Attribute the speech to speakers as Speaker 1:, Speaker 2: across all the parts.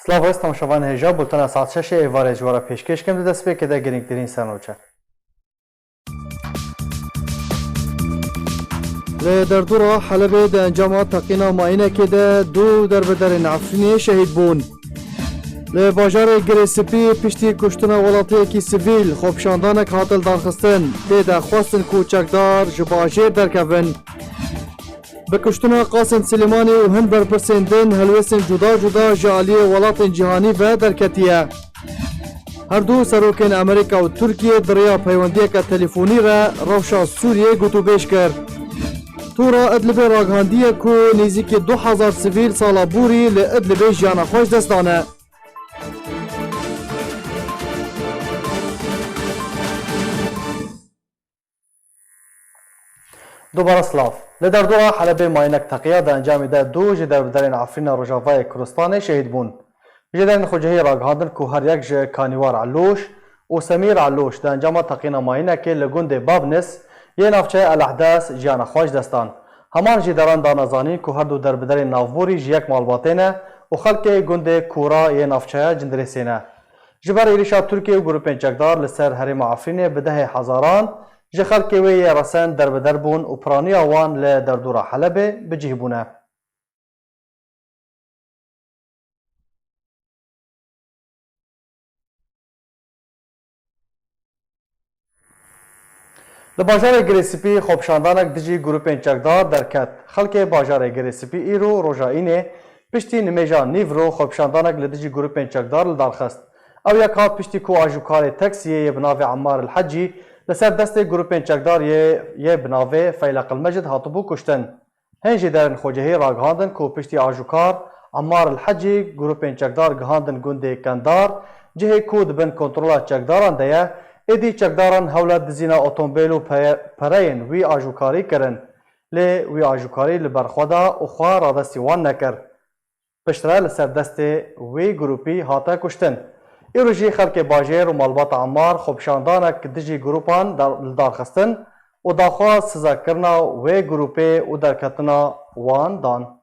Speaker 1: سلاوست تماشاوان هجا بولتنا ساعت 6 ایوار جوارا پیشکش کم دست به که ده گرینگترین سرنوچه
Speaker 2: لدردورا حلبه ده انجام تقینا mayînekê de du derbiderên Efrînê şehîd bûn. Li bajarê Girêsipî piştî kuştina welatiyekî sivîl xwepşandanek hatin darxistin tê de xwestin ku çekdar ji bajêr derkevin. Bi kuştina Qasim Slêmanî û hin berpirsên din helwestên cuda cuda ji aliyê welatên cîhanî ve derketiye. Her du serokên Amerîka û Tirkiye diriya peywendiyeka telefûnî re rewşa Sûriyê gotûbêj kir. Tura Idlibê ragihandiye ku nêzîkî 2000 sivîl sala borî li Idlibê jiyana xwe ji dest dane.
Speaker 1: دوباره سلاف لدردورا حلبه ماینک تقیه ده انجامی ده دو جی دربدرین عفرین روژاوای کردستان شهید بون. جدرین خوجهی راگهاندن که هر یک جه کانیوار علوش و سمیر علوش ده انجام تقینا ماینک لگوند بابنس یه نافچه الاحداث جیان خواج دستان. همان جی دران دانزانی که هر دو دربدرین نافبوری جی یک مالباتینه و خلک گوند کورا یه نافچه جندرسینه. جبر ایریشا ترکیه و گروپین چکدار لسر حریم عفرین بده هزاران جه خلکی وی رسن دربدر بون و پرانی آوان لدردورا حلبه بجیه بونه. لباجار گریسپی خوبشاندانک دجی گروپین چکدار درکت خلک باجار گریسپی ایرو روژائینه پشتی نمیجا نیورو خوبشاندانک لدجی گروپین چکدار لدارخست. او یک هات پشتی کو آجوکار تکسیه بناو عمار الحجی لسر دست گروپین چکدار یه بناوه فیلق المجد هاتبو کشتن. هنجی درن خوجهی راگهاندن کو پشتی آجوکار عمار الحجی گروپین چکدار گهاندن گنده کندار جهی کود بن کنترولا چکداران دیه ایدی چکداران هولت دزینا اتومبیلو پرین وی آجوکاری کرن. لی وی آجوکاری لبرخودا و خواه رادستی وان نکر. پشتره لسر دست وی گروپی هاتا کشتن. ایروژی خلک باجر و مالبات عمار خوبشاندانک دجی گروپان دارخستن و داخوا سزا کرنا و گروپی و درکتنا وان دان.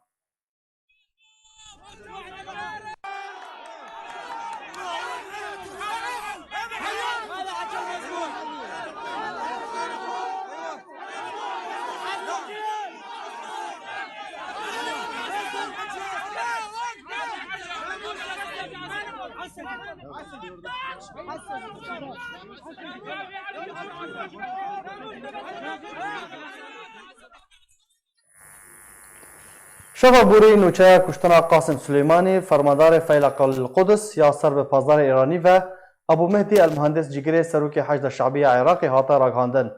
Speaker 1: شفا بوری نوچه کشتنا قاسم سلیمانی فرماندار فیلق القدس یا سرب پاسدار ایرانی و ابو مهدی المهندس جگری سروک حشد شعبی عراقی هاتا راگهاندن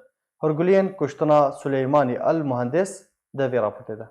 Speaker 1: هورگuliyên کشتنا سلیمانی المهندس دوی راپورته ده.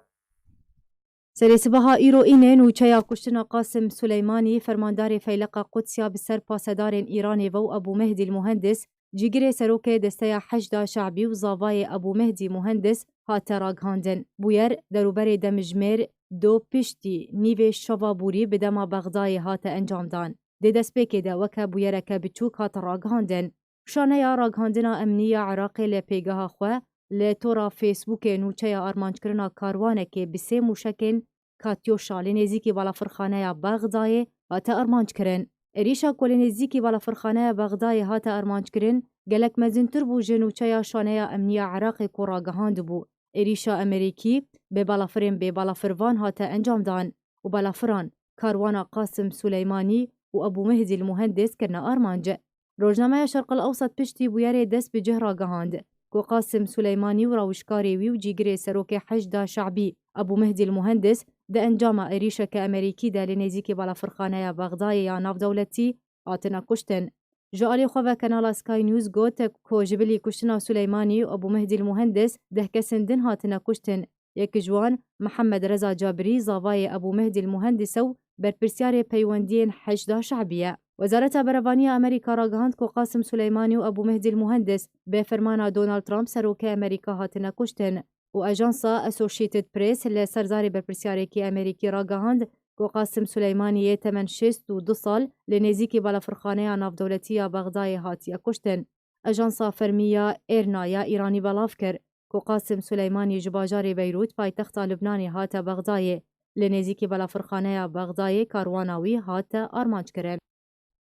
Speaker 3: سرسبها ایرو نوچه کشتنا قاسم سليماني فرماندار فیلق قدسیا بسر پاسدارên ایرانی و ابو مهدی المهندس جگری سروک دسته حشد شعبی و زاوای ابو مهدی مهندس هاتا راگهاندن. بویر دروبر دمجمêr دو پشتی نیو شوابوری به دما بغدای هاتا انجام دان. ده دسپیک ده وکا بویرکا بچوک هاتا راگهاندن. شانه یا راگهاندنا امنیه عراقی لپیگاه خواه لطورا فیسبوک نوچه آرمانج کرنا کاروانه که بسه موشکن کاتیو شالی نزیکی بالا فرخانه بغدای هاتا آرمانج کرن. ایریشا کل نزیکی بالا فرخانه بغدای هاتا آرمانج کرن گلک مزنتر بو جنوچه شانه امنیه عراقی کو راگهاند بو. ایریشا امریکی به بالافرین به بالافروان هاتا انجام دان و بالافران کاروانا قاسم سلیمانی و ابو مهدی المهندس کرنا آرمانج. روزنامه شرق الاوسط پشتی بویره دست به جه راگهاند کو قاسم سلیمانی و راوشکاری وی و جیگری سروک حشد شعبی ابو مهدی المهندس ده انجام ایریشا که امریکی ده لنزیکی بالافرخانه بغدای یا ناف دولتی آتنا کشتن. جالی خواه کنال سکای نیوز گوت کو جبلی کشتنا سلیمانی و ابو مهدی المهندس ده کسندن هاتنا کشتن. یک جوان محمد رضا جابری زاوای ابو مهدی المهندس و برپرسیار پیوندین حشد شعبیه. وزارت بروانی امریکا راگهاند کو قاسم سلیمانی و ابو مهدی المهندس به فرمان دونالد ترامپ سروک امریکا هاتنا کشتن. و اجانسا اسوشیتد پریس لسرزاری برپرسیاری که امریکی راگهاند کو قاسم سلیمانی 82 سال لنزیکی بالافرخانه ناف دولتی بغدای هاتیا کشتن. اجانسا فرمیا ایرنایا ایرانی بلاف کر کو قاسم سلیمانی جباجار بیروت پایتخت لبنانی هاتا بغدای li nêzîkî balafirxaneya Bexdayê karwana wî hate armançkirin.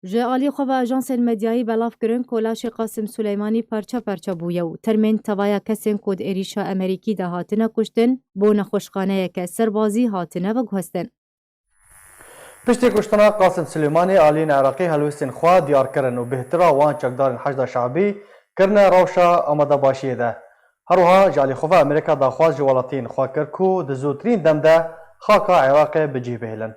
Speaker 3: Ji alî xwe ve ajansên medyayî belav kirin ku laşê Qasim Slêmanî parça parça bûye û termên tevaya kesên ku di êrîşa Amerîkî de hatine kuştin bo nexweşxaneyeke serbazî hatine veguhestin.
Speaker 1: Piştî kuştina Qasim Slêmanî aliyên Iraqî helwestên xwe diyar kirin û bêhtira wan çekdarên heşda şeعبî kirine rewşa amadebaşiyê de. Herwiha ji alî xwe ve Amerîka daxwaz ji welatiyên xwe kir ku di zûtirîn dem de xaka Iraqê bicih bihêlin.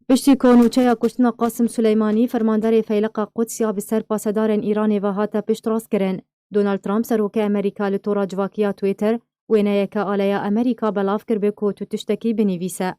Speaker 3: Piştî konûçeya kuştina Qasim Slêmanî fermanderê Feyleqa Qudsya bi ser pasedarên Îranê ve hate piştrast kirin. Donald Trump serokê Amerîka li tora civakiya Twitter wêneyeke aleya Amerîka belav kir ku tu tiştekî binivîse.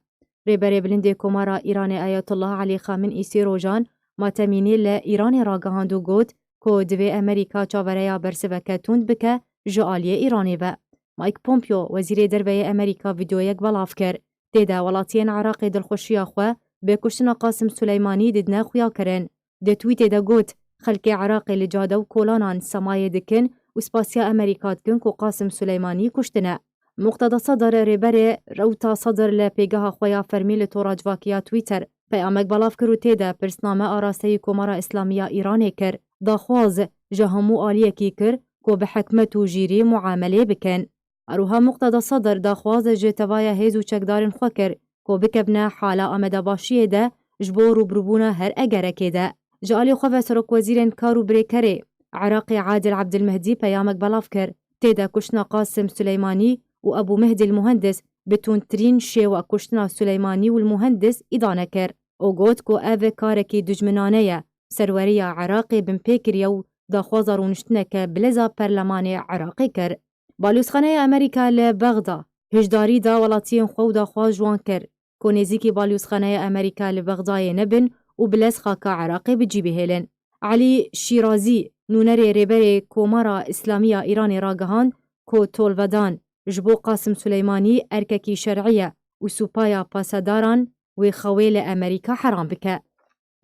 Speaker 3: Rêberê bilindê Komara Îranê Ayetullah Alî Xamenî sê rojan matemînê li Îranê ragihand û got ku divê Amerîka çavereya bersiveke tund bike ji aliyê Îranê ve. Mike Pompeo wezîrê derveyê Amerîka vîdeoyek belav kir. Tê de welatiyên Iraqê dilxweşiya xwe bê kuştina Qasim Slêmanî didine xuya kirin. Di tweetê de got xelkê Iraqê li cade û kolanan semayê dikin û spasiya Amerîka dikin ku Qasim Slêmanî kuştine. Muqteda Sadr rêberê Rewta Sadr li pêgeha xwe ya fermî li tora civakiya Twitter peyamek belav kir û tê de pirsname arasteyî Komara İslamiya Îranê kir. Daxwaz ji hemû aliyekî kir ku bi hikmet û jîrî muamelê bikin. Eroha Muqteda Sadr daxwaz ji tevaya hêz û çekdarên xwe kir ku bikevne hala amadebaşiyê de ji bo rûbirûbûna her egerekê de. Ji alî xwe ve serokwezîrên kar û birêkerê Iraqê Adil Abdülmehdî peyamek belav kir. Tê de kuştina Qasim Slêmanî û Ebo Mahdî Muhendis bi tundtirîn şêwa kuştina Slêmanî û Muhendis îdane kir. O got ku ev karekî dijminane ye. Serweriya Iraqê bin pê kiriye û daxwaza rûniştineke bileza Perlemanê Iraqê kir. Balûzxaneya Amerîka li Bexda hêjdarî da welatiyên xwe û daxwaz ji wan kir ku nêzîkî balûzxaneya Amerîka li Bexdayê nebin û bilez xaka Iraqê bicî bihêlin. Alî Şîrazî nûnerê rêberê Komara İslamiya Îranê ragihand ku tolvedan ji bo Qasim Slêmanî erkekî şerعî ye û supaya pasedaran wê xewê li Amerîka heram bike.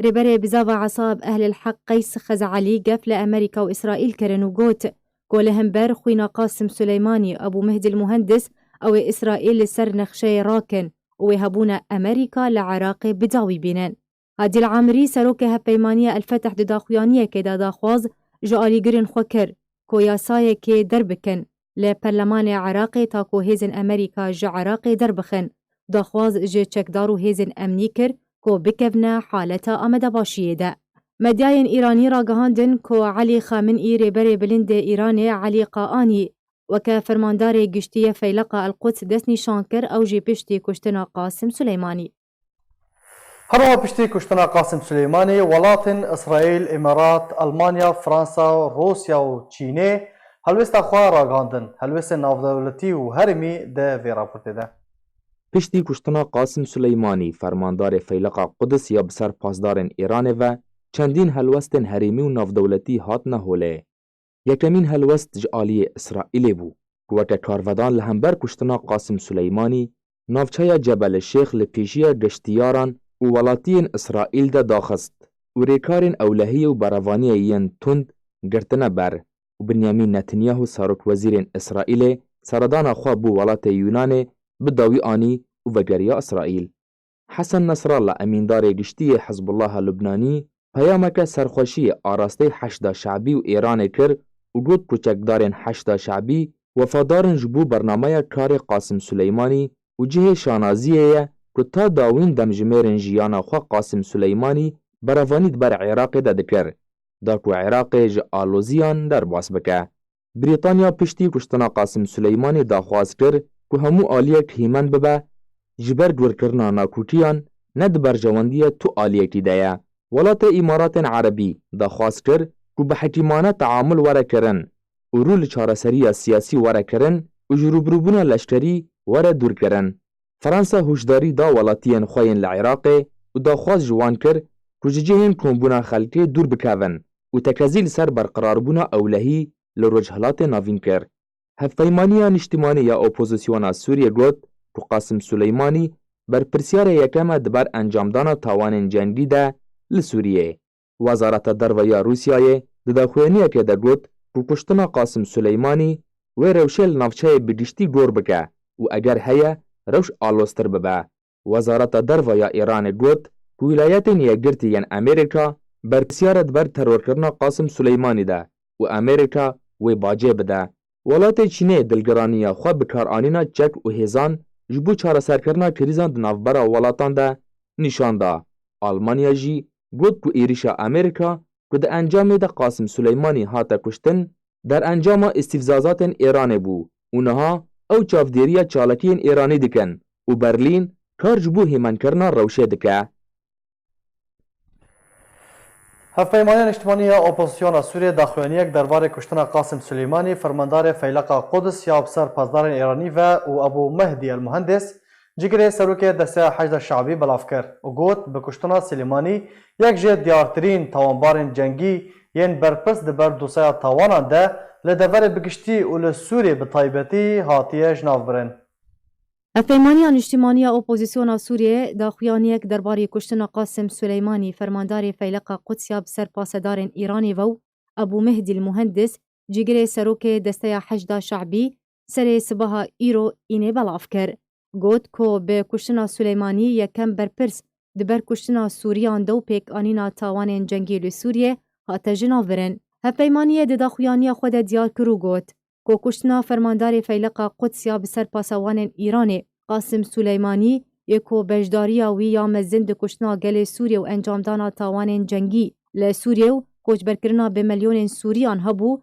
Speaker 3: Rêberê bizava esab Ehlil Heq Qays Xezealî gef li Amerîka û İsraîl kirin û got ku li hember xwîna Qasim Slêmanî Ebo Mahdî Muhendis ew ê İsraîl li ser nexşeyê rakin û wê hebûna Amerîka li Iraqê bidawî bînin. Adil Amirî serokê hevpeymaniya Elfeteh di daxuyaniyekê de daxwaz ji alîgirên xwe kir ku yasayekê derbikin li Perlemanê Iraqê ta ku hêzên Amerîka ji Iraqê derbixin. Daxwaz ji çekdar û hêzên emnî kir ku bikevne haleta amadebaşiyê de. Medyayên Îranî ragihandin ku Alî Xamenî rêberê bilindê Îranê Alî Qaanî weke fermandarê giştî Feyleqa el-Quds destnîşan kir ew jî piştî kuştina Qasim Slêmanî.
Speaker 1: Herwiha piştî kuştina Qasim Slêmanî welatên İsraîl, Îmarat, Almanya, Fransa, Rûsya û Çînê helwesta xwe ragihandin. Helwestên navdewletî û herîmî de vê raportê de.
Speaker 4: Piştî kuştina Qasim Slêmanî fermandarê Feyleqa Quds ya bi ser pasdarên Îranê ve çendîn helwestên herîmî û navdewletî hatine holê. Yekemîn helwest ji aliyê İsraîlê bû ku weke karvedan li hember kuştina Qasim Slêmanî navçeya Cebel Şêx li pêşiya geştiyaran û welatiyên İsraîl de daxist û rêkarên ewlehiyê û berevaniyê yên tund girtine ber û Binyamîn Netanyahu serokwezîrên İsraîlê seredana xwe bû welatê Yûnanê bi dawî anî û vegeriya İsraîl. Hesen Nesrallah emîndarê giştiyê Hezbollah Lubnanî peyameke serxweşiyê arasteyî heşda şeعبî û Îranê kir û got ku çekdarên heşda şeعبî wefadarin ji bo bernameya karê Qasim Slêmanî û cihê şanaziyê ye ku ta dawîn demjimêrên jiyana xwe Qasim Slêmanî berevanî diber Iraqê de dikir, da ku Iraqê ji aloziyan derbas bike. Brîtanya piştî kuştina Qasim Slêmanî daxwaz kir ku hemû aliyek hîmen bibe ji ber dûrkirina nakûtiyan ne di berjewendiya tu aliyekî de ye. Welatê Îmaratên Erebî daxwaz kir ku bi hekîmane teamûl were kirin û rû li çareseriya siyasî were kirin û ji rûbirûbûna leşkerî were dûrkirin. Fransa hûşdarî da welatiyên xwe yên li Iraqê û daxwaz ji wan kir ku ji cihên kombûna xelkê dûr bikevin û tekezî li ser berqirarbûna ewlehî li rojhilatê navîn kir. Hevpeymaniya Niştimanî ya Opozisyona Sûriyê got ku Qasim Slêmanî berpirsyarê yekeme diber encamdana tawanên cengî de li Sûriyê. Wezareta Derve ya Rûsyayê di daxuyaniyekê de got ku kuştina Qasim Slêmanî wê rewşê li navçeyê bi giştî gor bike û eger heye روش آلوستر ببه. وزارت دروا یا ایران گوت که ولایتین یکگرتیین امریکا برپرسیارت بر ترور کردن قاسم سلیمانی ده و امریکا و باجه بده. ولایت چینه دلگرانیا خو بکار آنینا چک و هزان جبو چاره سرکردن کریزان دنافبرا ولاتان ده نشان ده. آلمانیا جی گوت که ایریشا امریکا که ده انجام ده قاسم سلیمانی هاتا کشتن در انجام استفزازات ایران بو. اونها او چافدیریا چالکین ایرانی دکن و برلین کار جبو هیمن کرنا روشه دکه.
Speaker 1: هفپیمانی اجتماعی اپوزیسیون سوریه داخوانیک درباره کشتن قاسم سلیمانی فرماندار فیلق قدس یا افسر پاسدار ایرانی و ابو مهدی المهندس جگری سروک دسته حشد شعبی بلاف کرد و گوت به کشتن سلیمانی یک جه دیارترین تاوانبار جنگی ین برپرس دبر دوسای تاوانان ده لدور بگشتی و لسوری به طایبتی هاتیه جناف برن.
Speaker 3: هفپیمانی اجتماعی اپوزیسیون سوریه داخوانیک درباره کشتن قاسم سلیمانی فرماندار فیلق قدس یا افسر پاسدار ایرانی و ابو مهدی المهندس جگری سروک دسته حشد شعبی سر صبح ایرو اینه بلاف کرد. گوت که به کشتن سلیمانی یکم برپرس دبر کشتن سوریان دو پیک آنینا تاوان جنگی لسوریه هاته جناف برن. هفپیمانی داخوانی خود دیار کرو گوت که کشتن فرماندار فیلق قدس یا بسر پاسوان ایران قاسم سلیمانی یکو بجداری وی یا مزند کشتن گل سوریه و انجام دانا تاوان جنگی لسوریه و کوچبرکرنا به میلیون سوریان هبو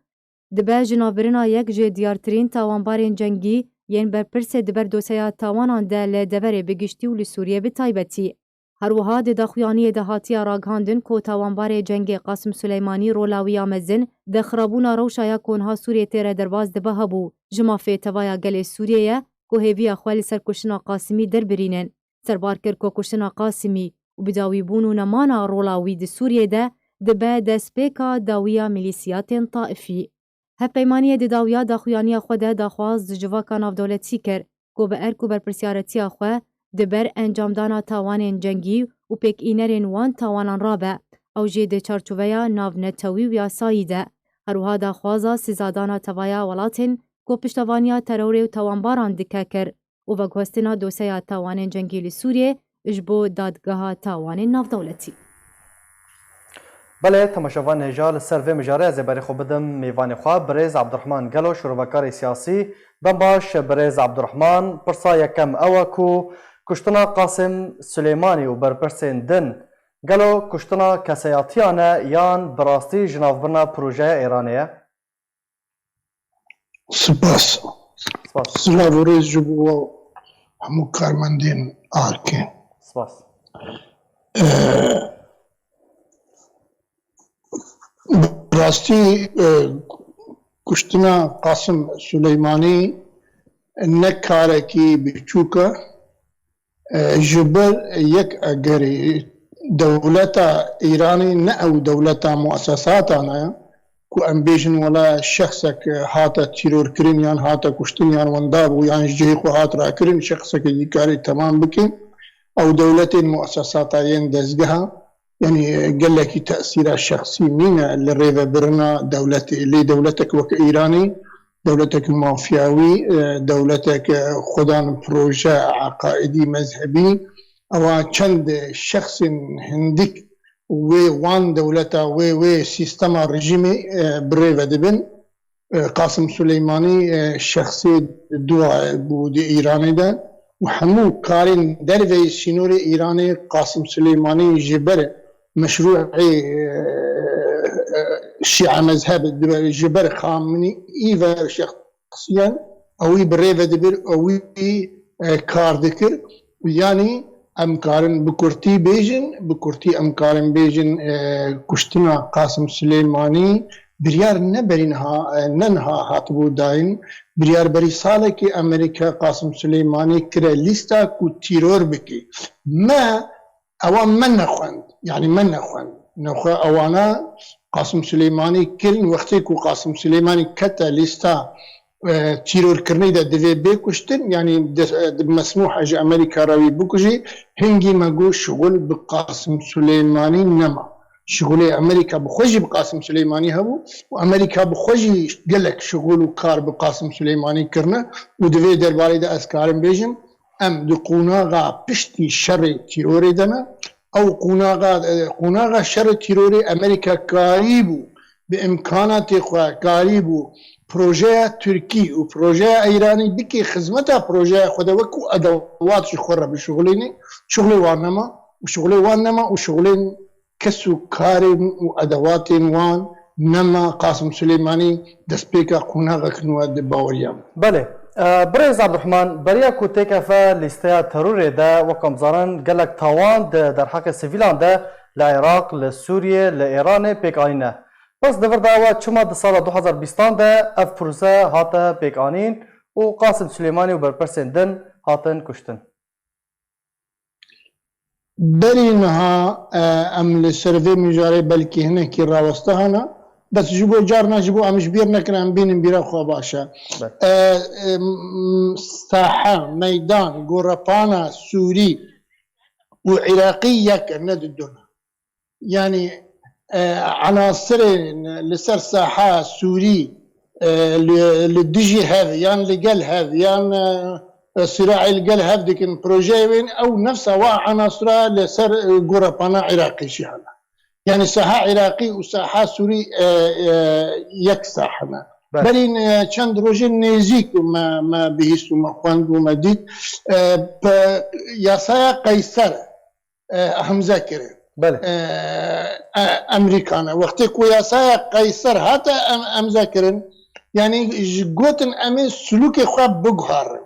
Speaker 3: دبر جناورنا یک جه دیارترین تاوانبار جنگی ین برپرس دبر دوسیا تاوانان ده لدبر بگشتی و لسوریه به تایبتی. هر وها د داخوانی دهاتی راگاندن کو تاوانبار جنگ قاسم سلیمانی رولاوی آمزن د خرابونا روشایا کونها سوریه تیر درباز دبه هبو جمافه توایا گل سوریه کو هیوی اخوال سرکشتنا قاسمی دربرینن سربار کر کو کشتنا قاسمی و بداوی بونو نمانا رولاوی د سوریه ده دبه دسپیکا داویا ملیسیات طائفی. هفپیمانی د داویا داخوانی خود داخواز جواکا ناف دولتی کر کو به ارکو برپرسیارتی خو دبر انجام دانا تاوان جنگی و پیک اینرین وان تاوانان رابع او جه د چارچوبیا ناو نتوی و یاسایی ده. هروها داخوازا سزادانا توایا ولاتن کو پشتوانیا ترور و تاوانباران دکه کر و وگوستنا دوسیا تاوان جنگی لسوریه اجبو دادگاه تاوان ناف دولتی.
Speaker 1: بله تماشاوان هجال سروی مجاره از بری خوب بدم میوان خواه برز عبدالرحمن گلو شروعکار سیاسی دنباش برز عبدالرحمن پرسا یکم اوکو کشتنا قاسم سلیمانی و برپرسین دن گلو کشتنا کسیاتیانه یان براستی جنافبرنا پروژه ایرانیه.
Speaker 5: سپاس سلاوریز جبو همو کارمندین آرکین.
Speaker 1: سپاس.
Speaker 5: براستی کشتنا قاسم سلیمانی نکاره کی بچوکه جبر یک اگر دولت ایرانی نه او دولت مؤسسات آنها کو امبیشن ولا شخصك هاتا تيرور كرين يعني هاتا كشتين يعني ونداب يعني جيخو هات را كرين شخصك يكاري تمام بكين او دولة مؤسسات ين دزجها يعني قال لك تأثير الشخصي مين اللي ريفا برنا دولتي اللي دولتك وك إيراني دولتك مافياوي دولتك خدان بروجة عقائدي مذهبي او چند شخص هندك وان دولتا و سيستم رژیم بريفا دبن قاسم سليماني شخصي دو بود ایرانی ده وحمو كارين درفي سينور ايراني قاسم سليماني جبر مشروع الشيعة مذهب جبر خامني ايفا شخصيا او بريفا دبر او كار ذكر يعني امكارن بكرتي امكارن بيجن كشتنا قاسم سليماني بريار نبرينها ننها هاتبو داين بريار بري سالك امريكا قاسم سليماني كرا ليستا كو تيرور بكي ما اوان من نخوان يعني من نخوان اوانا قاسم سليماني كل وقتي كو قاسم سليماني كتا ليستا تيرور كرني دا دفي بيكوشتن يعني مسموح اجي امريكا راوي بوكجي هنجي ماقو شغل بقاسم سليماني نما شغلي امريكا بخوجي بقاسم سليماني هبو وامريكا بخوجي قالك شغل وكار بقاسم سليماني كرنا ودفي درباري دا اسكارم بيجم ام دي قوناغا بشتي شر تيروري دنا او قوناغا شر تيروري امريكا قريبو بامكانات قريبو بروجه تركي و بروجه ايراني بكي خدمتها بروجه خدا وكو ادوات شخوره بشغليني شغلي وانما وشغلين كسو كارم وادوات وان نما قاسم سليماني دسبيكا قوناغا كنوا دباوريام.
Speaker 1: بله برز عبد الرحمن بریا کو تکفه لیسته ترور ده و کمزارن گلک تاوان ده در حق سیویلان ده لعراق لسوریه لإيران پیکانینه. بس دور دعوه چما ده سال 2020 ده اف پروسه هاته پیکانین و قاسم سليماني و برپرسندن هاتن کشتن.
Speaker 5: برينها ام لسرفي مجاري بلكي هنا كي راوستهنا بس جبو جارنا جبو امش بيرنا كنا ام بين بيرا خو باشا ساحه ميدان غوربانا سوري وعراقي يك ند الدنيا يعني عناصر لسر ساحه سوري للدجي هذا يعني لقل هذا يعني صراع القل هذا ديك بروجي وين او نفسها وعناصرها لسر غوربانا عراقي شحال يعني ساحة عراقي وساحة سوري يك ساحة بلين چند روجه نزيك ما بهيس وما خواند وما ديت ياسايا قيصر هم ذاكره امريكانا وقت كو ياسايا قيصر هاتا ام ذاكرن يعني جوتن امي سلوكي خواب بقهار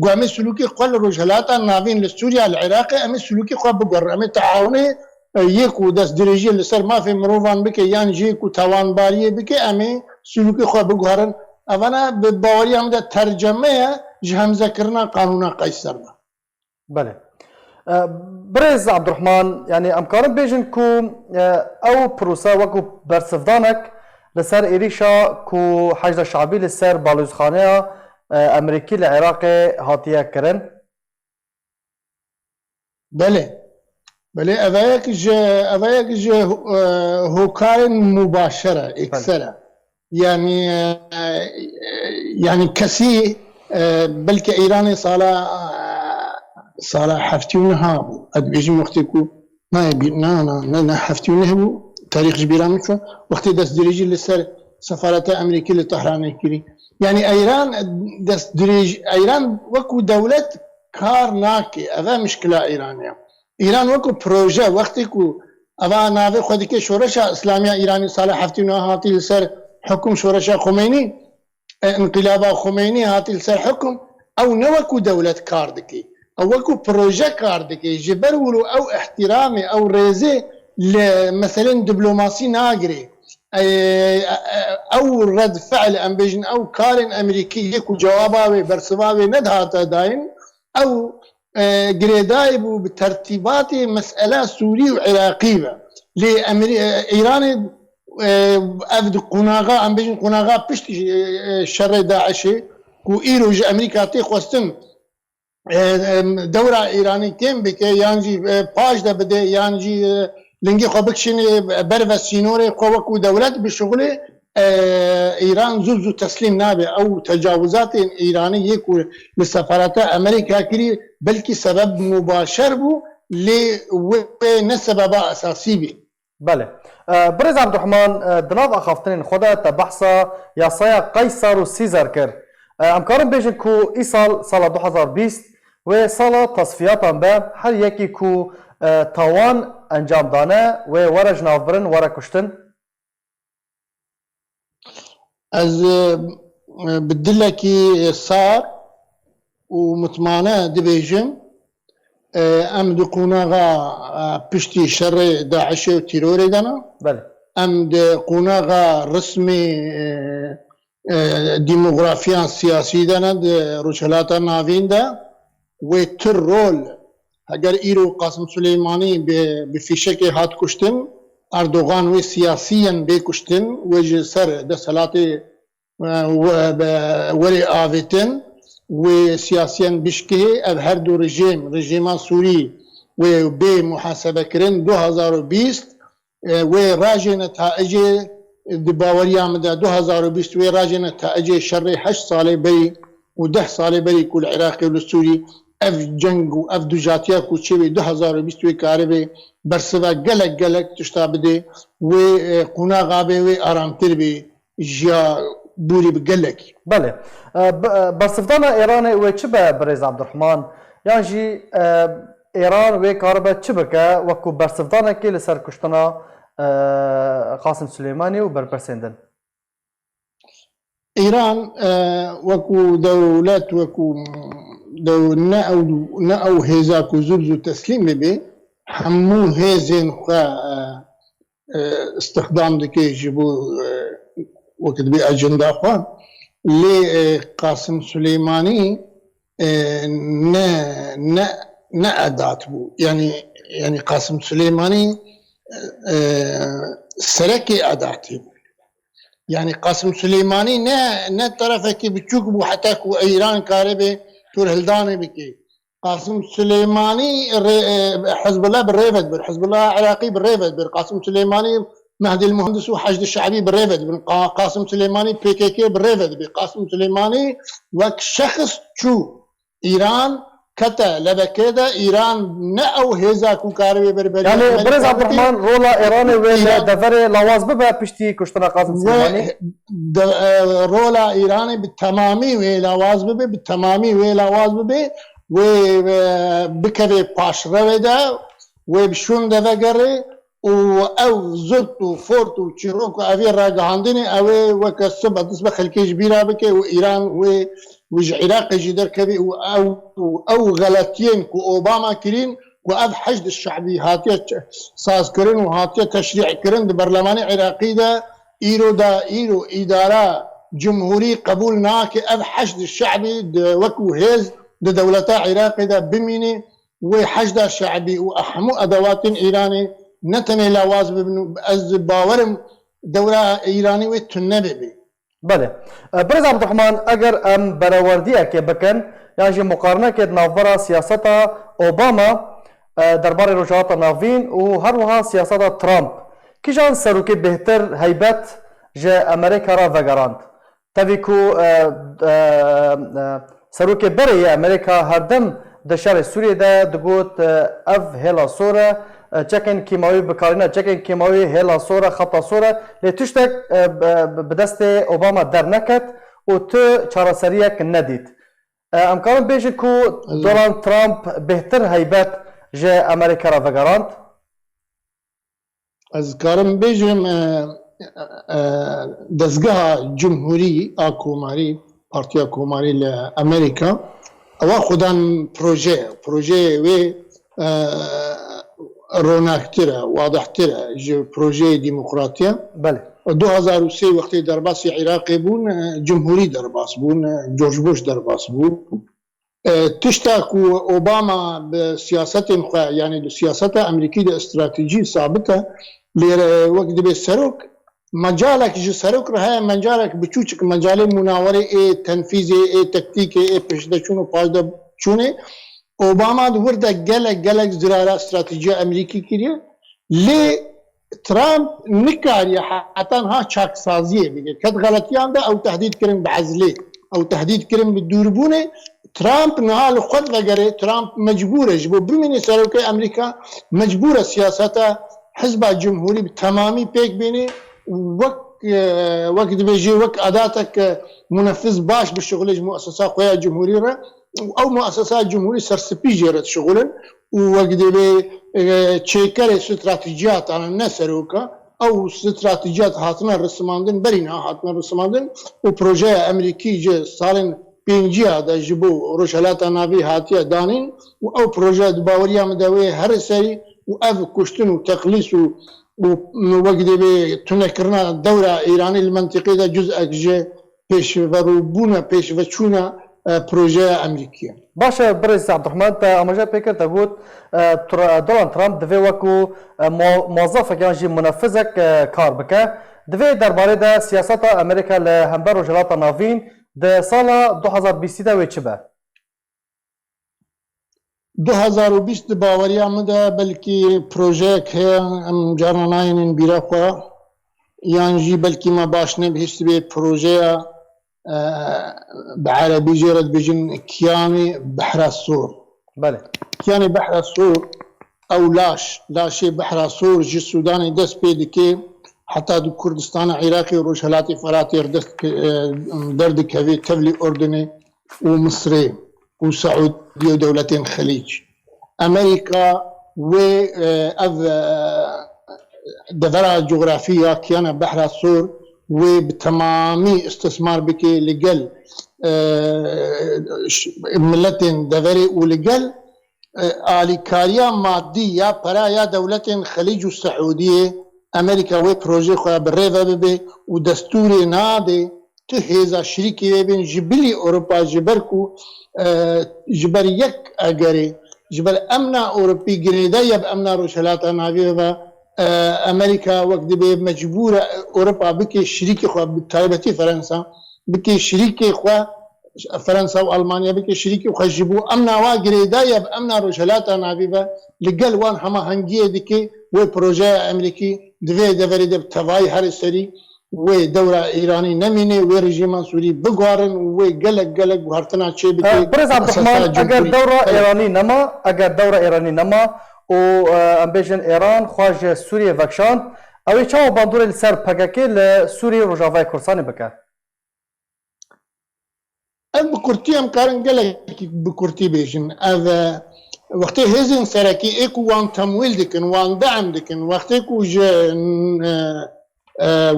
Speaker 5: قوامي سلوكي قول رجلاتا نافين لسوريا العراقي امي سلوكي خواب بقهار امي تعاوني يكو دست دريجي لسر ما في مروفان بكي يعني جيكو توان باريه بكي امي سلوكي خواه بقهرن اوانا بباوري هم ده ترجمه جهم ذكرنا قانونا قيصر ده.
Speaker 1: بله برز عبد الرحمن يعني امكان بيجن كو او بروسا وكو برسفدانك لسر إيريشا كو حشد الشعبي لسر بالوزخانه امريكي العراقي هاتيه كرن.
Speaker 5: بله اوایک جه هوکار مباشره اکثره يعني كسي بلكي ايراني صالة حفتيونها بو ادبيجي وقتكو ما يبي نا حفتيونه بو تاريخ جبيران مكو وقت دست دريجي لسر سفارة امريكي لطهران كري يعني ايران دست دريج ايران وكو دولة كار ناكي هذا مشكلة ايرانية ایران وکو پروژه وقتی کو اوا ناوی خودی که شورش اسلامی ایرانی سال 79 هاتی لسر حکم شورش خمینی انقلاب خمینی هاتی لسر حکم او نوکو دولت کار دکی او وکو پروژه کار دکی جبر ولو او احترامي او ريزي مثلا دبلوماسي ناقري او رد فعل ام بيجن او كارن امريكي يكو جواباوي برسواوي ندهاتا داين او قريدايب بترتيبات مسألة سوري وعراقية لإيران أفد قناغا أم بيجن قناغا بشت شر داعشي وإيروج أمريكا تيخوستن دورة إيراني كم بكي يانجي باش دا بده يانجي لنجي خو بكشن برفا سينوري قوكو دولات بشغله ايران زوزو تسليم نابه او تجاوزات ايرانيه يكون لسفارات امريكا كري بلكي سبب مباشر بو لسبب اساسي بي.
Speaker 1: بله برز عبد الرحمن دناف اخافتن خدا تبحثا يا صايا قيصر وسيزر كر امكارن بيجن كو ايصال سال 2020 و سال تصفيات به هر يكي كو توان انجام دانه و ورج نافبرن ورا كشتن.
Speaker 5: از بدلكي صار ومطمئنه دبيجم ام دقوناغا بشتي شر داعش وتيروري دنا
Speaker 1: بله
Speaker 5: ام دقوناغا رسمي ديموغرافيان سياسي دنا روشلاتا نافين دا وتر رول اگر ايرو قاسم سليماني بفيشكي هات كشتن اردوغان و سياسيا بكشتن وجه سر دسالاتي وري آفتن و سياسيا بشكي اب هر دو رژیما سوري و بي محاسبه کرن 2020 و راجع نتائج دباوري عمدا 2020 و راجع نتائج شر 8 سال بري و 10 سال بري كل عراقي والسوري اف جنگ و اف دوجاتیا کوچوی 2020 کاربه برسوا گلک تشتا بده و قوناغابه و آرامتر بی جیا بوری بگلک.
Speaker 1: بله برسفدان ایران و چه به برز عبدالرحمن یعنی جی ایران و کاربه چه بکه وکو برسفدان که لسر کشتنا قاسم سلیمانی و برپرسندن
Speaker 5: ایران وکو دولت وکو نأو هزا کو زبزو تسلیم بی همو هزین خواه استخدام دکی جبو وقت بي اجندا خوان لي قاسم سليماني نا ادات بو يعني قاسم سليماني سركي اداتي يعني قاسم سليماني نا طرفك بتشوك بو حتى كو ايران كاربي تور هلداني بكي قاسم سليماني حزب الله بالريفد حزب الله عراقي بالريفد قاسم سليماني مهدي المهندس وحشد الشعبي بالريفد قاسم سليماني PKK بالريفد قاسم سليماني وك شخص شو ايران كتا لبكيدا ايران نأو هيزا كوكاربي بربري
Speaker 1: يعني برز عبد الرحمن رولا ايراني ولا دفر لواز ببا بشتي كشتنا قاسم سليماني
Speaker 5: رولا ايراني بالتمامي ولواز ببي بالتمامي ولواز ببي وبكري باش رويدا وبشون دفقري او زرت وفورت وتشيروك وافي راجعاندني اوي وكسب تسبخ خلكيش بيرا بكي وايران وج عراق جدر كبي او غلطين كو اوباما كرين واب حشد الشعبي هاتيه ساز كرين وهاتيه تشريع كرين برلماني عراقي دا ايرو اداره جمهوري قبول ناك اب حشد الشعبي وكو هيز دولتا عراقي دا بميني وحشد الشعبي واحمو ادوات ايراني نتني لواز ببنو از باورم دولة ايراني وتنبي بي.
Speaker 1: بله برز عبد الرحمن اگر ام براوردیه که بکن یعنی مقارنه که نافبرا سیاست اوباما درباره رجعات ناوین و هر وها سیاست ترامپ کیجان سروکی بهتر هیبت جه امریکا را وگراند تاوی کو سروکی بری امریکا هر دم دشار سوریه ده دگوت اف هلا سوره چکن کیماوی بکارینه چکن کیماوی هلا سوره خطا سوره لتشتک بدست اوباما در نکت و تو چارەسەریەک ندید امکان بیشت کو دونالد ترامپ بهتر هیبت جه امریکا را وگراند
Speaker 5: از کارم بیشم دزگاه جمهوری آکوماری پارتیا کوماری لامریکا او خودان پروژه و روناکتره واضحتره پروژه ديمقراطيه
Speaker 1: بله
Speaker 5: 2003 وقتی درباس عراقی بون جمهوری درباس بون جورج بوش درباس بون تشتاك اوباما بسياسات يعني سياسات امريكيه استراتيجيه ثابته وقت بالسروك مجالك جو سروك رها مجالك بچوچك مجال مناوره تنفيذي تكتيكي پشدچونو پاجدا چونه اوباما ورده گلک زراره استراتیجی امریکی کریه لی ترامپ نکاریه حتی ها چاک سازیه بگه کد غلطیان ده او تهدید کرن بعزله او تهدید کرن بدوربونه ترامپ نهال خود وگره ترامپ مجبوره جبو بمینی سروکه امریکا مجبوره سیاستا حزب جمهوری تمامی پیک بینه وقت بيجي وقت اداتك منفذ باش بالشغل مؤسسات قويه جمهوريه او مؤسسات جمهوريه سرسبي جرت شغلا وقت بي تشيكر استراتيجيات على النسروكا او استراتيجيات هاتنا رسماندن برينا هاتنا رسماندن وبروجي امريكي جي صارن بينجي هذا جبو روشالات نافي هاتيه دانين او بروجي باوريا مدوي هر سري واف كشتن وتقليص ووقت بي تنكرنا الدورة إيراني المنطقية ده جزء جي بيش وروبونا بيش وچونا بروجه أمريكية.
Speaker 1: باشه برز عبد الرحمن تا امجا پیکر تا گوت دونالد ترامپ دوی وکو موظف که منفذک کار بکه دوی درباره ده سیاست امریکا لهمبر و جلات ناوین ده سال 2020 ده چه به
Speaker 5: 2020 باوریا مده بلکی پروژه که ام جارناین بیرا خوا یعنی جی بلکی ما باش نبهست به پروژه بعربی جرد بجن کیانی بحر السور
Speaker 1: بله
Speaker 5: يعني بحر سور او لاشي بحر سور جي السوداني دس بيدكي حتى دو كردستان عراقي وروشهلاتي فراتي درد كبير تبلي اردني ومصري وسعوديه ودولتين خليج امريكا و دفرة جغرافية كان بحر السور وبتمامي استثمار بكي لقل ملتين دفري ولقل آليكاريا مادية برايا دولتين خليج والسعودية أمريكا وي بروجي خواه بالريفة ببي ودستوري نادي تهيزا شريكي بين جبلي أوروبا جبركو جبر يك أجري جبل أمنا أوروبي جريدا يب أمنا روشلاتا نافيفا أمريكا وقت بي مجبورة أوروبا بكي شريكي خواه بتايبتي فرنسا بكي شريكي خواه فرنسا وألمانيا بكي شريكي خواه جبو أمنا واجريدا يب أمنا روشلاتا نافيفا لقل وان هما هنجيه دكي وي بروجي أمريكي دفري دب تفاي هر سري وي دورة إيراني نميني وي رجيمان سوري بقوارن وي قلق وهرتنا تشي بكي
Speaker 1: برز عبد الرحمن اگر دورة إيراني نما و امبيجن إيران خواج سوريا وكشان او چاو باندور السر پاكاكي لسوريا رجاوي كردستان بكا
Speaker 5: بكرتي امكارن قلق بكرتي بيجن هذا وقتی هزین سرکی اکو وان تمویل دکن وان دعم دکن وقتی کو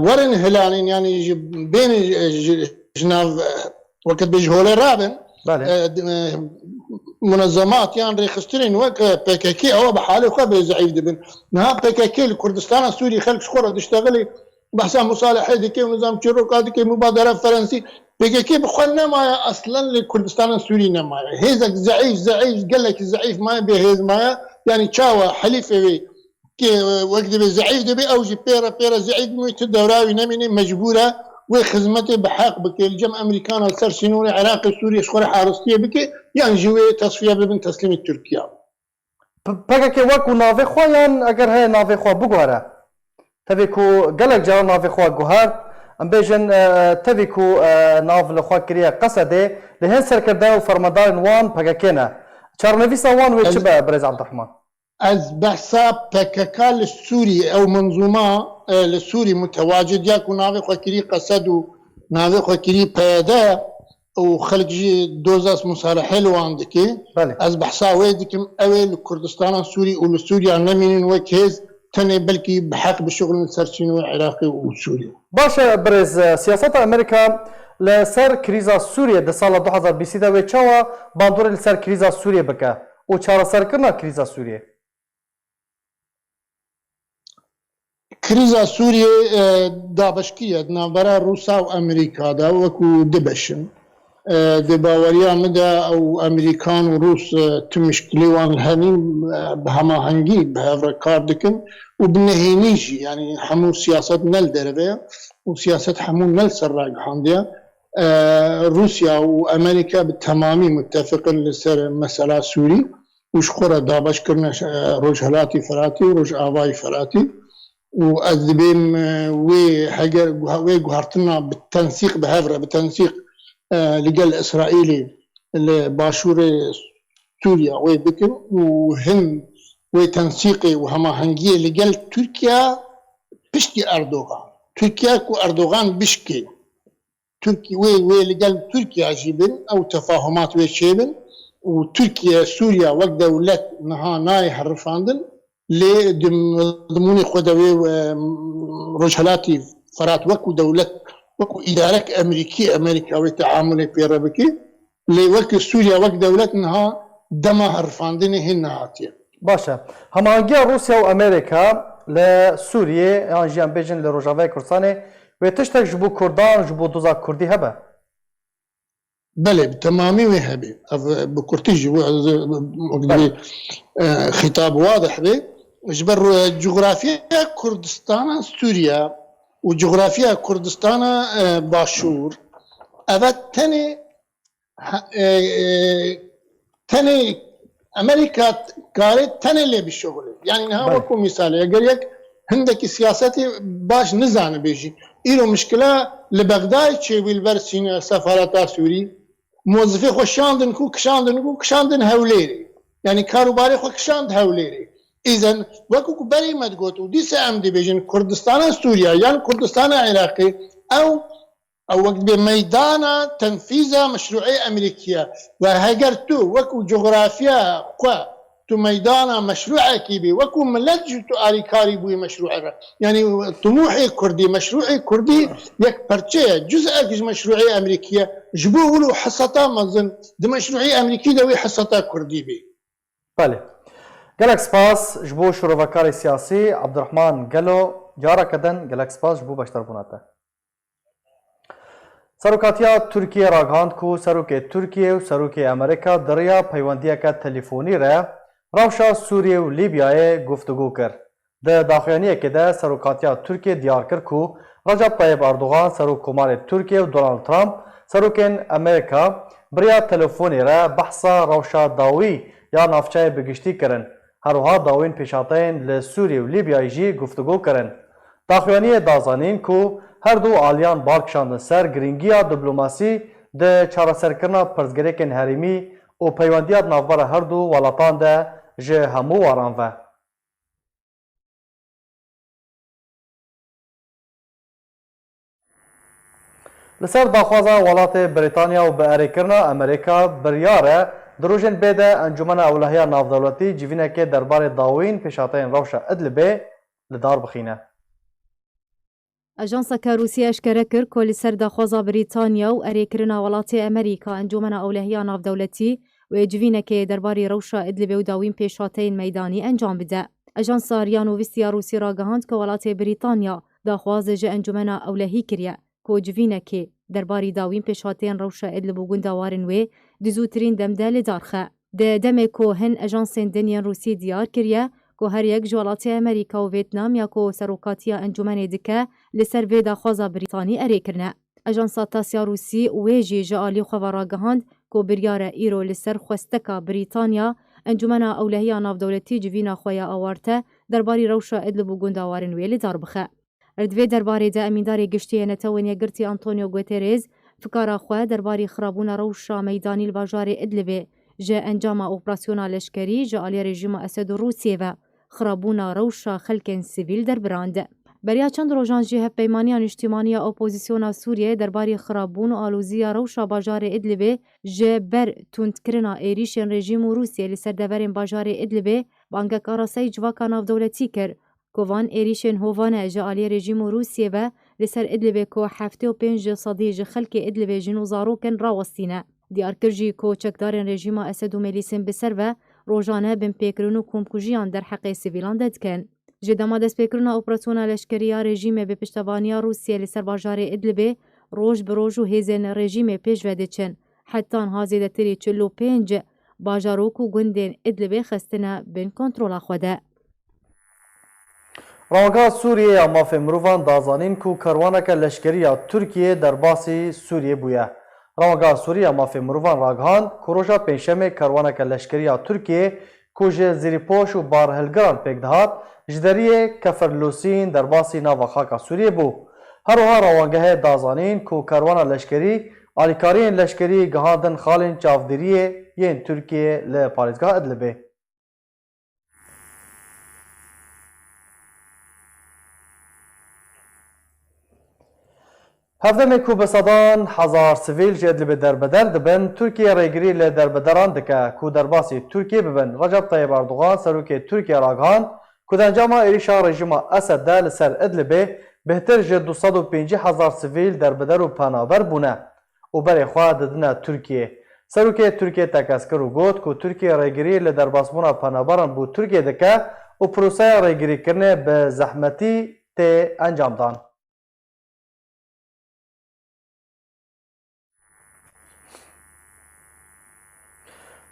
Speaker 5: ورن هلالین یعنی بین جناف وقت بیج هولير رابن منظمات يعني ريخسترين وك بكاكي او بحاله خو بزعيف دبن نها بكاكي الكردستان السوري خلق شخوره تشتغلي بحسن مصالحه دكي ونظام تشروك دكي مبادره فرنسي بكاكي بخلنا ما اصلا لكردستان السوري ما هيزك زعيف قال لك الزعيف ما بهيز ما يعني تشاوا حليف كي وقت بالزعيف دبي او جي بيرا زعيف ميت الدوراوي نمني مجبوره وخدمته بحق بكي الجمع امريكان السرسينوني عراقي سوريا شخوره حارستيه بكي يعني جوي تصفيه ببن تسليم تركيا
Speaker 1: بكاكي وكو نافي خويا اگر هي نافي خو بغوره تبيكو قالك جرى نافي خوا جوهر ام بيجن تبيكو ناف لخوا كريا قصده لهن سركردا وفرمدار وان بكاكينا تشارنفيسا وان ويتشبا برز عبد الرحمن
Speaker 5: از بحثا بكاكا للسوري او منظومه للسوري متواجد يكون نافي خوا كري قصد ونافي خوا كري بيدا وخلق جي دوزاس مصالحه لوان دكي از بحثا ويدكم اويل كردستان السوري والسوريا نمين وكيز تاني بلكي بحق بشغل السرسينوي العراقي وسوريا.
Speaker 1: باشا برز سياسة أمريكا لسر كريزا سوريا ده سال 2020 ده وچاوا باندور لسر كريزا سوريا بكا و چارا سر كرنا كريزا سوريا.
Speaker 5: كريزا سوريا دابشكية نابرا روسا وأمريكا دا وكو دبشن. دباوريا مدى او امريكان وروس تمشكلي وان الهني بهما هنجي بهذا كاردكن وبنهينيجي يعني حمو سياسة نل دربية وسياسة حمو نل سراج حاندية روسيا وامريكا بالتمامي متفقين لسر مسألة سوري وشخورة دابش كرنا روج هلاتي فراتي وروج آواي فراتي وأذبين وحجر وهرتنا بالتنسيق بهذا بالتنسيق لقى الإسرائيلي لباشور سوريا ويبكر وهن وتنسيقي وهما هنجي لقى تركيا بشكي أردوغان تركيا كو أردوغان بشكي تركيا لقى تركيا جيبن أو تفاهمات ويشيبن وتركيا سوريا وقت دولة نها ناي حرفاندن لضموني خدوي رجالاتي فرات وكو دولة وكو إدارة أمريكا وتعامل في ربكي لوكو سوريا وكو دولتنا دما هرفاندني هن هاتيا
Speaker 1: باشا هما جا روسيا وأمريكا لسوريا يعني جيان بيجن لروجافي كردستاني ويتشتك جبو كردان جبو دوزا كردي هبا
Speaker 5: بله بتمامي وهبي بكرتي جبو خطاب واضح به جبر جغرافيا كردستان سوريا وجغرافيا كردستان باشور أبد تاني أمريكا قالت تاني اللي بالشغل يعني نها وكو مثال يقول عندك سياساتي باش نزان بيجي إلو مشكلة لبغداد شي بالبرسين سفارات سوري موظفي خوشاندن كشاندن هوليري يعني کاروباری خو کشاند هەولێرێ ئیزن وەکو بەری مەدگوت و دیسە ئەم دەبێژن کوردستانە سووریا یان کوردستانە عێراقی ئەو وەک بێ مەیدانە تەنفیزە مەشروعی ئەمریکیە و هەگەر تو وەکو جغرافیا خوا تو مەدانە مەشروعێکی بێ وەکو ملەت تو ئاریکاری بووی مەشروعەکە یعنی طموحی کوردی مەشروعی کوردی یەک پەرچەیە جزئێکیش مەشروعی ئەمریکیە ji bo hûn û heseta mezin di meşruî Emerîkî de wê heseta Kurdî bê.
Speaker 1: Belê. Gelek spas ji bo şorevekarê siyasî Abdurrahman Gelo careke din gelek spas ji bo beşdarbûna te. Serokatiya Tirkiye ragihand ku serokê Tirkiye û serokê Amerîka di rêya peywendiyeke telefûnî re rewşa Sûriye û Lîbyayê guftugû kir. Di daxuyaniyekê de serokatiya Tirkiye diyar kir ku Recep Tayyip Erdogan serokkomarê Tirkiye û Donald Trump serokên Amerîka biriya telefûnê re behsa rewşa dawî ya navçeyê bigiştî kirin. Herwiha dawîn pêşateyên li Sûriye û Lîbyayê jî guftugû kirin. Daxuyaniyê dazanîn ku her du aliyan barkişandin ser girîngiya diplomasî di çareserkirina pirsgirêkên herêmî û peywendiya navbera her du welatan de ji hemû waran ve. Li ser daxwaza welatê Brîtanya û bi erêkirina Amerîka biryar e di rojên bê de Encûmena Ewlehiya Navdewletî civînekê derbarê dawîn pêşateyên rewşa Idlibê li dar bixîne.
Speaker 3: Ajanseka Rûsya eşkere kir ku li ser daxwaza Brîtanya û erêkirina welatê Amerîka Encûmena Ewlehiya Navdewletî wê civînekê derbarê rewşa Idlibê û dawîn pêşateyên meydanî encam bide. Ajansa Rîyanûvistiya Rûsî ragihand ku welatê Brîtanya daxwazê ji Encûmena Ewlehî kiriye ku civînekê derbarî dawîn pêşateyên rewşa Idlib û gundawarên wê di zûtirîn demde li dar xe. Di demê ku hin ajansên diniyên Rûsî diyar kiriye ku her yek ji welatê Amerîka û Vêtnam ya ku serokatiya encûmenê dike li ser vê daxwaza Brîtanî erêkirine. Ajansa Tasya Rûsî wê jî ji alî xwe ve ragihand ku biryara îro li ser xwesteka Brîtanya Encûmena Ewlehiya Navdewletî civîna xwe ya awarte derbarî rewşa Idlib û gundawarên wê li dar bixe. Erdivê derbarê de emîndarê giştî Netewên Yekgirtî Antonio Guterres fikara xwe derbarî xirabûna rewşa meydanî li bajarê Idlibê ji encama operasyona leşkerî ji aliyê rejîma Esed û Rûsyê ve xirabûna rewşa xelkên sivîl derbirand. Beriya çend rojan jî hevpeymaniya niştimaniya opozisyona Sûriye derbarî xirabûn û alûziya rewşa bajarê Idlibê ji ber tundkirina êrişên rejîm û Rûsyê li ser deverên bajarê Idlibê bangekara sey civaka navdewletî kir. Kovan êrişên hovane ji aliyê rejîm û Rûsyê ve li ser Idlibê ku 75 sedî ji xelkê Idlibê jin û zarokên rawestîne. Diyar kir jî ku çekdarên rejîma Esed û Melîsên bi ser ve rojane bin pêkirin û komkujiyan derheqê sivîlan de dikin. Ji dema destpêkirina operasyona leşkeriya rejîmê bi piştevaniya Rûsyê li ser bajarê Idlibê roj bi roj û hêzên rejîmê pêş ve diçin. Hetan hazê de tirî 45 bajarok û gundên Idlibê xistine bin kontrola xwe de.
Speaker 1: Rawga Sûriyê ya mafê mirovan dazanîn ku kerwaneke leşkeriya Tirkiye derbasî Sûriyê bûye. Rawga Sûriyê ya mafê mirovan ragihand ku roja pênşemê kerwaneke leşkeriya Tirkiye ku ji zêrîpoş û barhilgiran pêk dihat ji deriyê keferlûsîn derbasî nava xaka Sûriyê bû. Herwiha rawangehê dazanîn ku kerwana leşkerî alîkariyên leşkerî gihandin xalên çavdêriyê yên Tirkiye li parêzgeha Idlibê. Hevdemê ku bi sedan hezar sivîl ji Idlibê derbeder dibin, Tirkiye rêgirî li derbideran dike ku derbasî Tirkiye bibin. Recep Tayyip Erdogan serokê Tirkiye ragihand ku di encama êrişa rejîma Esed de li ser Idlibê bihtir ji 250,000 sivîl derbider û penaber bûne û berê xwe didine Tirkiye. Serokê Tirkiye tekeskir û got ku Tirkiye rêgirî li derbasbûna penaberan bû Tirkiye dike û proseya rêgirîkirinê bi zehmetî tê encam dan.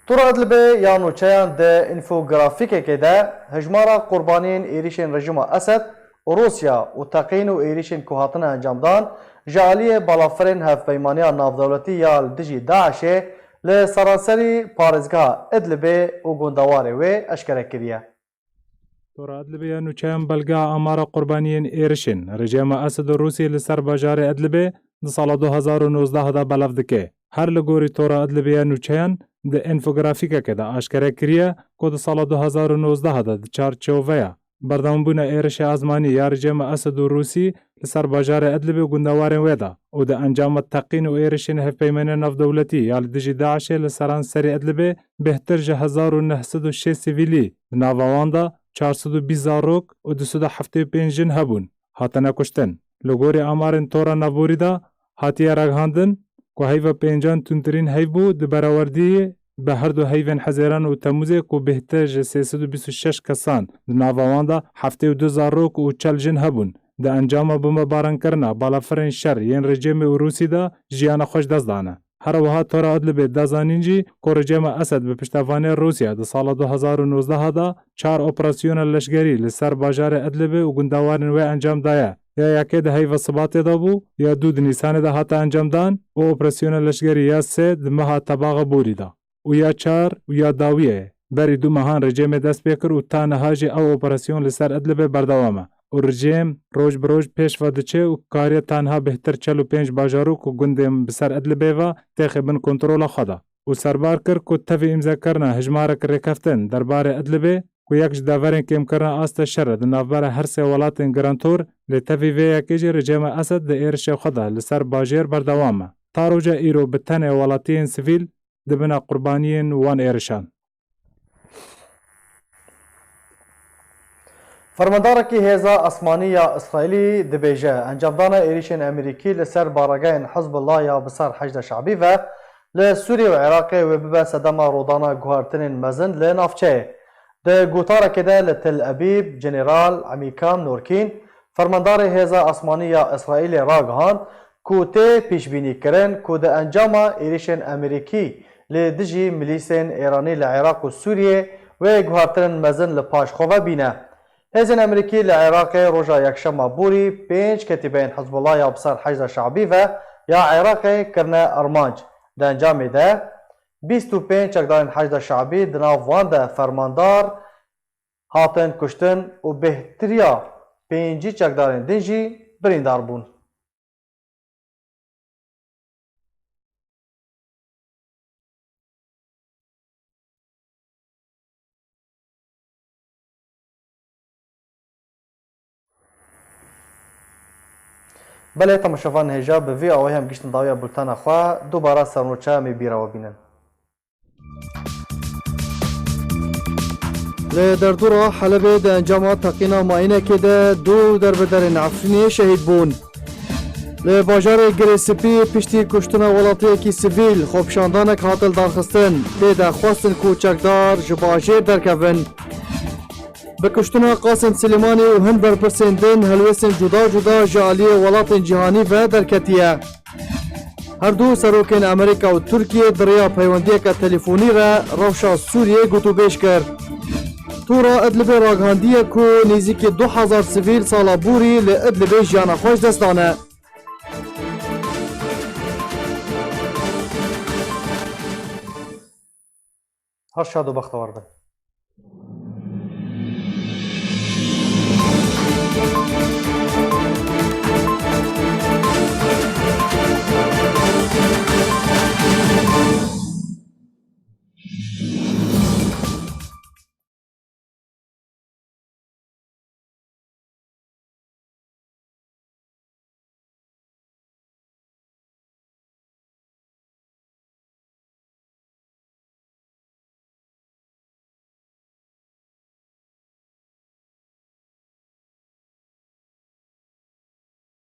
Speaker 1: Tura Idlibê ya nûçeyan di înfografîkekê de hejmara qurbaniyên êrişên rejîma Esed û Rûsya û teqîn û êrişên ku hatine encamdan ji aliyê balafirên hevpeymaniya navdewletî ya li dijî Daişê li seranserî parêzgeha Idlibê û gundawarê wê eşkere kiriye.
Speaker 6: Tura Idlibê ya nûçeyan belgeha amara qurbaniyên êrişên rejîma Esed û Rûsyê li ser bajarê Idlibê di sala 2019 de belav dike. Her li gorî tora Idlibê ya nûçeyan د انفوگرافیکه دا آشکره کریه که د سال 2019 دا د چارچوبه بردمبونه ایرش ازمانی یا رژیم اسد و روسی لسر باجار ادلب و گندوارن ویدا و د انجام تقین و ایرشین هفپیمن نف دولتی یا لدجی داعش لسران سری ادلب بهتر جه 1906 سیویلی ناواندا 420 زاروک و 275 جن هبون هاتنه کشتن لگوری آمارن تورا نبوریدا هاتیه رگهاندن که هیو پینجان تونترین هیبو د براوردی به هر دو هیون حزیران و تموزه که بهتر جه 326 کسان د ناواندا 72 زاروک و 40 جن هبون د انجام بمباران کرنا بالافرین شر ین رژیم روسی دا جیان خوش دزدانه. هر وها تورا ادلب دازانینجی که رژیم اسد به پشتوانه روسیا د سال 2019 دا 4 اپراسیون لشگری لسر باجار ادلب و گندوارن و انجام دایه. یا یکی ده هیو ثبات دا بو یا دود نیسان ده هاتا انجام دان و اپراسیون لشگری یا 3 ده مها تباغ بوری دا. و یا 4 و یا داویه. بری 2 ماهان رژیم دست بکر و تا نهاجی او اپراسیون لسر ادلب بردوامه. و رژیم روز بروز پیش و دچه و کاری تنها بهتر 45 باجارو که گندم بسر ادلبه و تخبن کنترول خدا و سربار کرد که تفی امضا کرنا هجمارک رکفتن دربار ادلبه که یکش داورین کم کرنا آست شر د نافبر هر سه ولاتن گرانتور لتفی و یکیج رژیم اسد د ایرش خدا لسر باجر بردوامه تاروجا ایرو بتن ولاتین سیویل دبنا قربانیین وان ایرشان.
Speaker 1: فرماندارکی هێزا ئەسمانیە ئیسرائیلی دەبێژە ئەنجامدانە عێریشên ئەمریکی لەسەر باڕگەیەن حەزب الله یا بەسەر حەشدە شەعبی و لە سووریە و عێراقê wê bibe sedema rodana guhartinên mezin li navçeyê. Di gotarekê de li Tel Ebîb Jeneral Emîkan Norkîn fermandarê hêza ئەسمانیە ئیسرائیلê ragihand ku tê pêşbînîkirin ku di encama êrişên Emerîkî lê dijî milîsên Îranî li Iraq û Sûriyê wê guhartinên mezin li paş xwe vebîne. Hêzên Emerîkî li Iraqê roja yekşema borî 5 ketîbeyên Hezbollah ya bi ser hejda şeعبî ve ya Iraqê kirine armanc. Di encamê de 25 çekdarên hejda şeعبî di nav wan de fermandar hatin kuştin û bêhtiriya 5 çekdarên din jî birîndar bûn. بله تماشاوان هجا به وی آوی هم گشتن داویا بولتانا خواه دوباره سرنوچه می بیره و بینن.
Speaker 2: لدردورا حلبه ده انجام تقینا mayînekê de 2 derbiderên Efrînê şehîd bûn. Li bajarê Girêsipî piştî kuştina welatiyekî sivîl xwepşandanek hatin darxistin tê de xwestin ku çekdar ji bajêr derkevin. Bi kuştina Qasim Slêmanî û hin berpirsên din helwestên cuda cuda ji aliyê welatên cîhanî ve derketiye. Her du serokên Amerîka û Tirkiye diriya peywendiyeka telefûnî re rewşa Sûriyê gotûbêj kir. Tura Idlibê ragihandiye ku nêzîkî 2000 sivîl sala borî li Idlibê jiyana xwe ji dest dane.
Speaker 1: Her şad û bextewar bin.